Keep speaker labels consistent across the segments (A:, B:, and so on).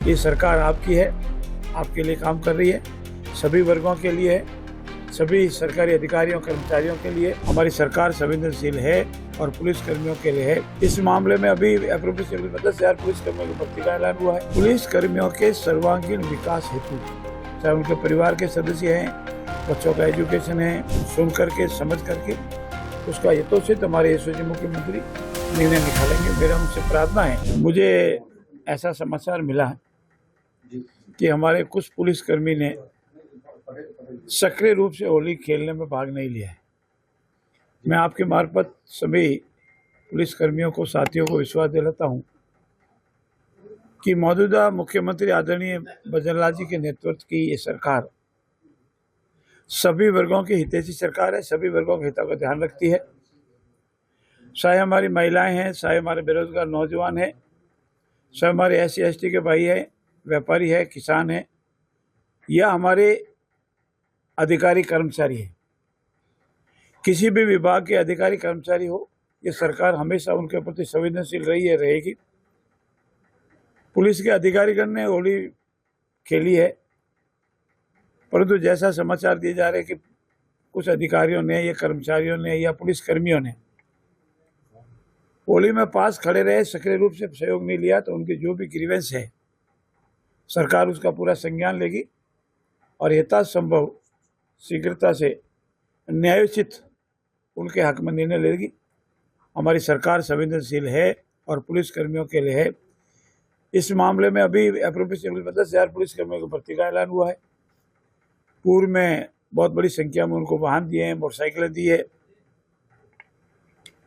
A: ये सरकार आपकी है, आपके लिए काम कर रही है, सभी वर्गों के लिए है, सभी सरकारी अधिकारियों कर्मचारियों के लिए। हमारी सरकार संवेदनशील है और पुलिस कर्मियों के लिए है। इस मामले में अभी अप्रोप्रिएशन बिल में 10,000 पुलिस कर्मियों की भर्ती का ऐलान हुआ है। पुलिस कर्मियों के सर्वांगीण विकास हेतु, चाहे उनके परिवार के सदस्य हैं, बच्चों का एजुकेशन है, सुन करके समझ करके उसका यथोचित हमारे यशस्वी मुख्यमंत्री निर्णय निकालेंगे। मेरा उनसे प्रार्थना है। मुझे ऐसा समाचार मिला है कि हमारे कुछ पुलिसकर्मी ने सक्रिय रूप से होली खेलने में भाग नहीं लिया है। मैं आपके मार्फत सभी पुलिसकर्मियों को, साथियों को विश्वास दिलाता हूं कि मौजूदा मुख्यमंत्री आदरणीय बजरंग जी के नेतृत्व की ये सरकार सभी वर्गों की हितैषी सरकार है, सभी वर्गों के हितों का ध्यान रखती है। चाहे हमारी महिलाएं हैं, चाहे हमारे बेरोजगार नौजवान हैं, चाहे हमारे SC ST के भाई हैं, व्यापारी है, किसान है, या हमारे अधिकारी कर्मचारी है, किसी भी विभाग के अधिकारी कर्मचारी हो, ये सरकार हमेशा उनके प्रति संवेदनशील रही है, रहेगी। पुलिस के अधिकारीगण ने होली खेली है, परंतु जैसा समाचार दिए जा रहे हैं कि कुछ अधिकारियों ने या कर्मचारियों ने या पुलिस कर्मियों ने होली में पास खड़े रहे, सक्रिय रूप से सहयोग नहीं लिया, तो उनकी जो भी ग्रीवेंस है सरकार उसका पूरा संज्ञान लेगी और यथासंभव शीघ्रता से न्यायोचित उनके हक में निर्णय लेगी। हमारी सरकार संवेदनशील है और पुलिस कर्मियों के लिए है। इस मामले में अभी अप्रोप्रिएशन बिल में 10,000 पुलिस कर्मियों की भर्ती का ऐलान हुआ है। पूर्व में बहुत बड़ी संख्या में उनको वाहन दिए हैं, मोटरसाइकिलें दी है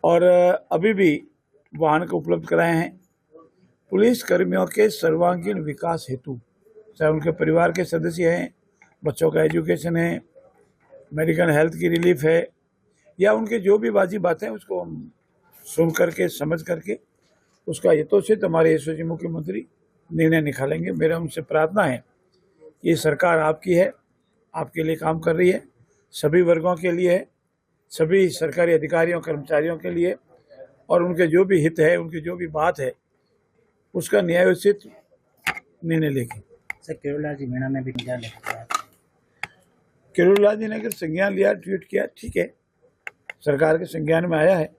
A: और अभी भी वाहन को उपलब्ध कराए हैं। पुलिस कर्मियों के सर्वांगीण विकास हेतु, चाहे उनके परिवार के सदस्य हैं, बच्चों का एजुकेशन है, मेडिकल हेल्थ की रिलीफ है, या उनके जो भी वाजिब बातें हैं उसको हम सुन करके समझ करके उसका यथोचित हमारे यशस्वी मुख्यमंत्री निर्णय निकालेंगे। मेरा उनसे प्रार्थना है कि ये सरकार आपकी है, आपके लिए काम कर रही है, सभी वर्गों के लिए है, सभी सरकारी अधिकारियों कर्मचारियों के लिए, और उनके जो भी हित है, उनकी जो भी बात है उसका न्यायोचित निर्णय लेगी।
B: सर, किरोड़लाल जी मीणा में भी संज्ञान लिया,
A: किरोड़लाल जी ने अगर संज्ञान लिया, ट्वीट किया, ठीक है, सरकार के संज्ञान में आया है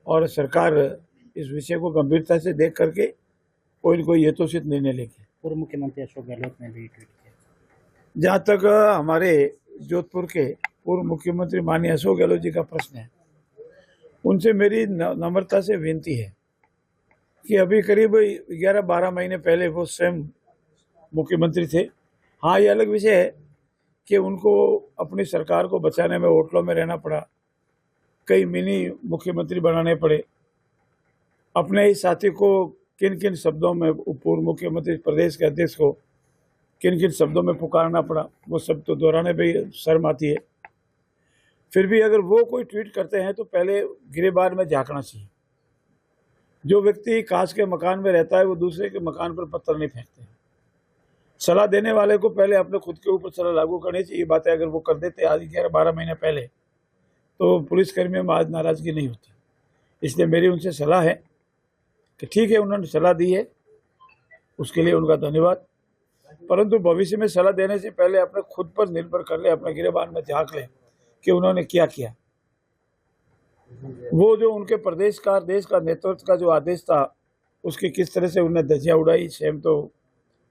A: और सरकार इस विषय को गंभीरता से देख करके कोई न कोई यथोचित निर्णय लेगी।
B: पूर्व मुख्यमंत्री अशोक गहलोत ने भी ट्वीट किया।
A: जहाँ तक हमारे जोधपुर के पूर्व मुख्यमंत्री माननीय अशोक गहलोत जी का प्रश्न है, उनसे मेरी नम्रता से विनती है कि अभी करीब 11-12 महीने पहले वो स्वयं मुख्यमंत्री थे। हाँ, ये अलग विषय है कि उनको अपनी सरकार को बचाने में होटलों में रहना पड़ा, कई मिनी मुख्यमंत्री बनाने पड़े, अपने ही साथी को किन किन शब्दों में, पूर्व मुख्यमंत्री प्रदेश के अध्यक्ष को किन किन शब्दों में पुकारना पड़ा, वो सब तो दोहराने पर शर्म आती है। फिर भी अगर वो कोई ट्वीट करते हैं तो पहले गिरेबान में झांकना चाहिए। जो व्यक्ति कांच के मकान में रहता है वो दूसरे के मकान पर पत्थर नहीं फेंकते हैं। सलाह देने वाले को पहले अपने खुद के ऊपर सलाह लागू करनी चाहिए। बातें अगर वो कर देते आज 11-12 महीने पहले, तो पुलिसकर्मियों में आज नाराजगी नहीं होती। इसलिए मेरी उनसे सलाह है कि ठीक है, उन्होंने सलाह दी है, उसके लिए उनका धन्यवाद, परंतु भविष्य में सलाह देने से पहले अपने खुद पर निर्भर कर ले, अपने गिरेबान में झांक ले कि उन्होंने क्या किया। वो जो उनके प्रदेश का, देश का नेतृत्व का जो आदेश था, उसकी किस तरह से उन्हें धज्जियां उड़ाई। स्वयं तो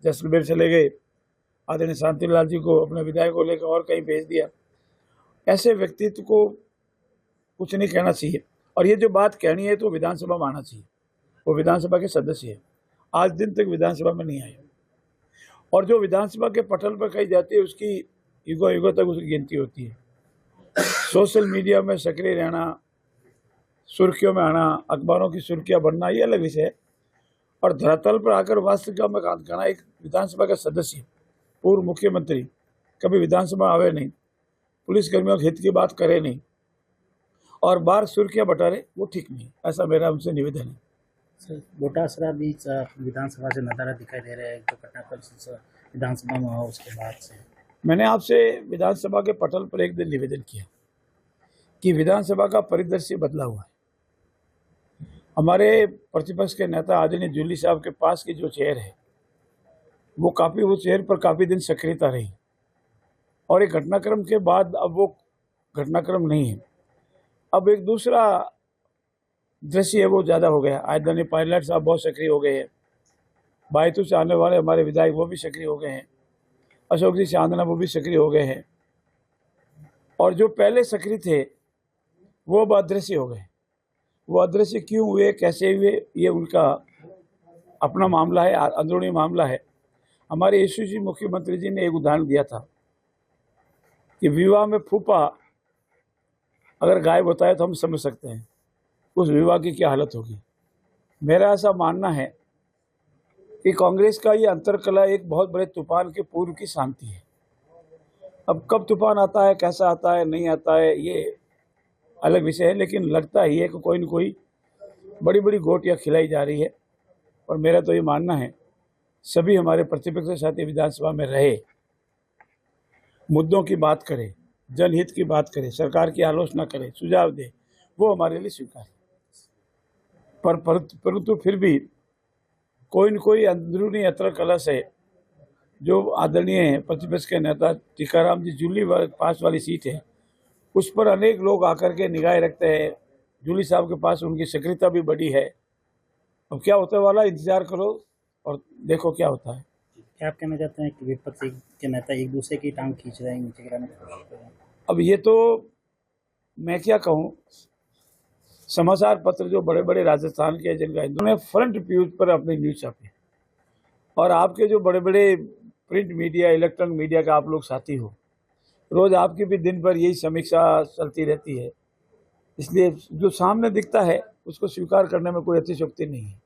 A: जैसलमेर चले गए, आदरणीय शांतिलाल जी को, अपने विधायक को लेकर और कहीं भेज दिया। ऐसे व्यक्तित्व को कुछ नहीं कहना चाहिए, और ये जो बात कहनी है तो विधानसभा में आना चाहिए। वो विधानसभा के सदस्य है, आज दिन तक विधानसभा में नहीं आए, और जो विधानसभा के पटल पर कही जाती है उसकी युगों तक उसकी गिनती होती है। सोशल मीडिया में सक्रिय रहना, सुर्खियों में आना, अखबारों की सुर्खियां बनना, ये अलग विषय है, और धरातल पर आकर वास्तविकता में काम करना। एक विधानसभा का सदस्य, पूर्व मुख्यमंत्री, कभी विधानसभा आवे नहीं, पुलिसकर्मियों के हित की बात करे नहीं, और बाहर सुर्खियां बटारे, वो ठीक नहीं। ऐसा मेरा उनसे निवेदन है।
B: सर, गोटासरा बीच विधानसभा से नज़ारा दिखाई दे रहा है, जो घटनाक्रम विधानसभा में हुआ उसके बाद से। मैंने आपसे विधानसभा के पटल पर एक दिन निवेदन किया कि विधानसभा का परिदृश्य बदला हुआ है। हमारे प्रतिपक्ष के नेता आदरणीय जूली साहब के पास की जो चेयर है,
A: वो शहर पर काफ़ी दिन सक्रियता रही और एक घटनाक्रम के बाद अब वो घटनाक्रम नहीं है। अब एक दूसरा दृश्य है वो ज़्यादा हो गया। आदरणीय पायलट साहब बहुत सक्रिय हो गए हैं, बायतू से आने वाले हमारे विधायक वो भी सक्रिय हो गए हैं, अशोक जी चांदना वो भी सक्रिय हो गए हैं, और जो पहले सक्रिय थे वो अब अदृश्य हो गए। वो अदृश्य क्यों हुए, कैसे हुए, ये उनका अपना मामला है, अंदरूनी मामला है। हमारे यशस्वी मुख्यमंत्री जी ने एक उदाहरण दिया था कि विवाह में फूफा अगर गायब होता है तो हम समझ सकते हैं उस विवाह की क्या हालत होगी। मेरा ऐसा मानना है कि कांग्रेस का ये अंतरकलह एक बहुत बड़े तूफान के पूर्व की शांति है। अब कब तूफान आता है, कैसा आता है, नहीं आता है, ये अलग विषय है, लेकिन लगता ही है कि कोई न कोई बड़ी बड़ी गोटियाँ खिलाई जा रही है। और मेरा तो ये मानना है सभी हमारे प्रतिपक्ष साथी विधानसभा में रहे, मुद्दों की बात करें, जनहित की बात करें, सरकार की आलोचना करें, सुझाव दे, वो हमारे लिए स्वीकार है। परंतु फिर भी कोई न कोई अंदरूनी अंतरकलह से जो आदरणीय प्रतिपक्ष के नेता टीकाराम जी जूली पास वाली सीट है उस पर अनेक लोग आकर के निगाह रखते हैं। जूली साहब के पास उनकी सक्रियता भी बड़ी है। अब क्या होता वाला, इंतजार करो और देखो क्या होता है।
B: क्या आप कहना चाहते हैं कि विपक्षी के नेता एक दूसरे की टांग खींच रहे हैं, नीचे गिराने की कोशिश कर रहे हैं? अब
A: ये तो मैं क्या कहूँ, समाचार पत्र जो बड़े बड़े राजस्थान के जिनका इन्होंने फ्रंट पेज पर अपनी न्यूज छापी, और आपके जो बड़े बड़े प्रिंट मीडिया, इलेक्ट्रॉनिक मीडिया का आप लोग साथी हो, रोज आपकी भी दिन भर यही समीक्षा चलती रहती है, इसलिए जो सामने दिखता है उसको स्वीकार करने में कोई अतिशयोक्ति नहीं है।